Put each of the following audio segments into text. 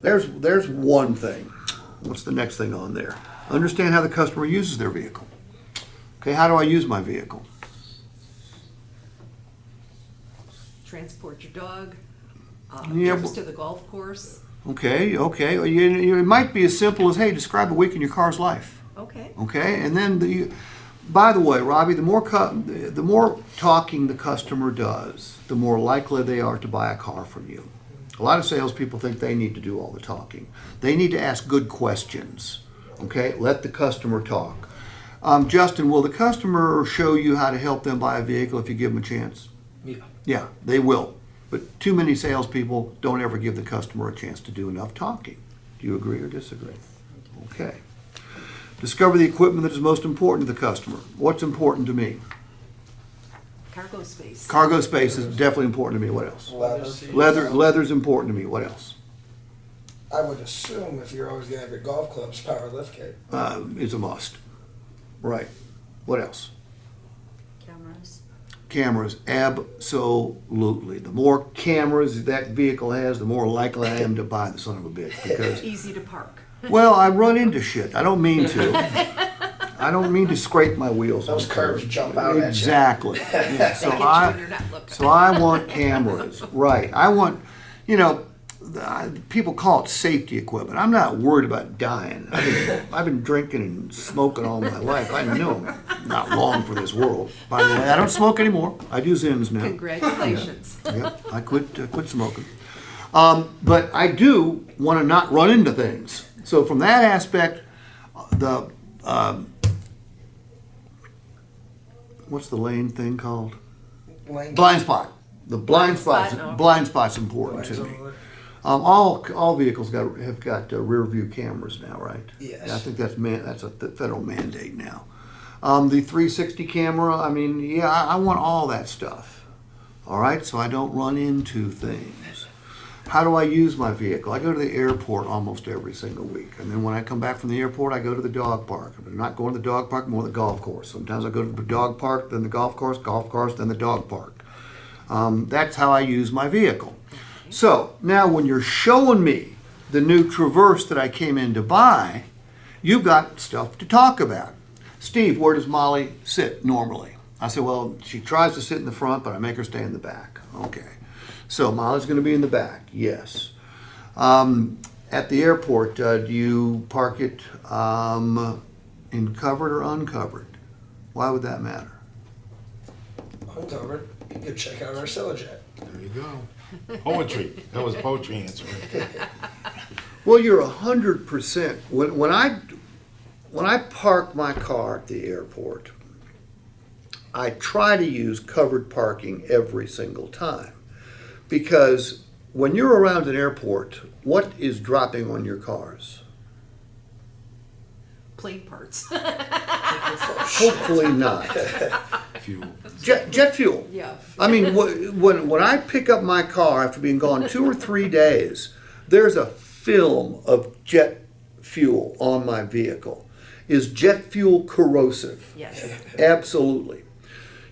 There's one thing. What's the next thing on there? Understand how the customer uses their vehicle. Okay, how do I use my vehicle? Transport your dog, Yeah, trips to the golf course. Okay. It might be as simple as, hey, describe a week in your car's life. Okay. Okay, and then by the way, Robbie, the more talking the customer does, the more likely they are to buy a car from you. A lot of salespeople think they need to do all the talking. They need to ask good questions. Okay, let the customer talk. Justin, will the customer show you how to help them buy a vehicle if you give them a chance? Yeah. Yeah, they will. But too many salespeople don't ever give the customer a chance to do enough talking. Do you agree or disagree? Okay. Discover the equipment that is most important to the customer. What's important to me? Cargo space. Cargo space is definitely important to me. What else? Leather. Leather's important to me. What else? I would assume if you're always going to have your golf clubs, power lift kit. Is a must. Right. What else? Cameras. Cameras, absolutely. The more cameras that vehicle has, the more likely I am to buy the son of a bitch. Because, Easy to park. well, I run into shit. I don't mean to. I don't mean to scrape my wheels. Those on curves jump out exactly. Yeah, They get you when you're not looking. So I want cameras. Right. I want, people call it safety equipment. I'm not worried about dying. I've been drinking and smoking all my life. I know I'm not long for this world. By the way, I don't smoke anymore. I do Zins now. Congratulations. Yep, I quit smoking. But I do want to not run into things. So from that aspect, what's the lane thing called? Blind spot. The blind spot's important to me. All vehicles have got rear view cameras now, right? Yes. Yeah, I think that's a federal mandate now. The 360 camera, I want all that stuff. All right, so I don't run into things. How do I use my vehicle? I go to the airport almost every single week. And then when I come back from the airport, I go to the dog park. If I'm not going to the dog park, I'm going to the golf course. Sometimes I go to the dog park, then the golf course, then the dog park. That's how I use my vehicle. So now when you're showing me the new Traverse that I came in to buy, you've got stuff to talk about. Steve, where does Molly sit normally? I said, well, she tries to sit in the front, but I make her stay in the back. Okay. So Molly's going to be in the back, yes. At the airport, do you park it in covered or uncovered? Why would that matter? Uncovered. You could check out our Silajet. There you go. Poetry. That was poetry answer right there. Well, you're 100%. When I park my car at the airport, I try to use covered parking every single time. Because when you're around an airport, what is dropping on your cars? Plane parts. Hopefully not. Fuel. Jet fuel. Yeah. When I pick up my car after being gone 2 or 3 days, there's a film of jet fuel on my vehicle. Is jet fuel corrosive? Yes. Absolutely.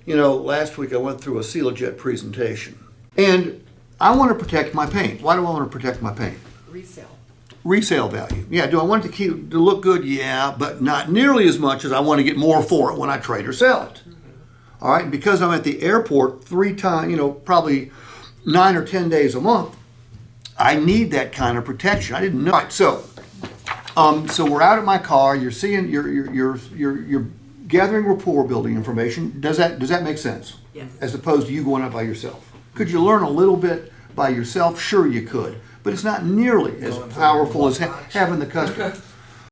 Last week I went through a Silajet presentation. And I want to protect my paint. Why do I want to protect my paint? Resale value. Yeah, do I want it to look good? Yeah, but not nearly as much as I want to get more for it when I trade or sell it. All right, and because I'm at the airport 3 times, probably 9 or 10 days a month, I need that kind of protection. I didn't know. All right, so we're out at my car. You're seeing, you're gathering rapport building information. Does that make sense? Yes. As opposed to you going out by yourself. Could you learn a little bit by yourself? Sure, you could. But it's not nearly as powerful as having the customer.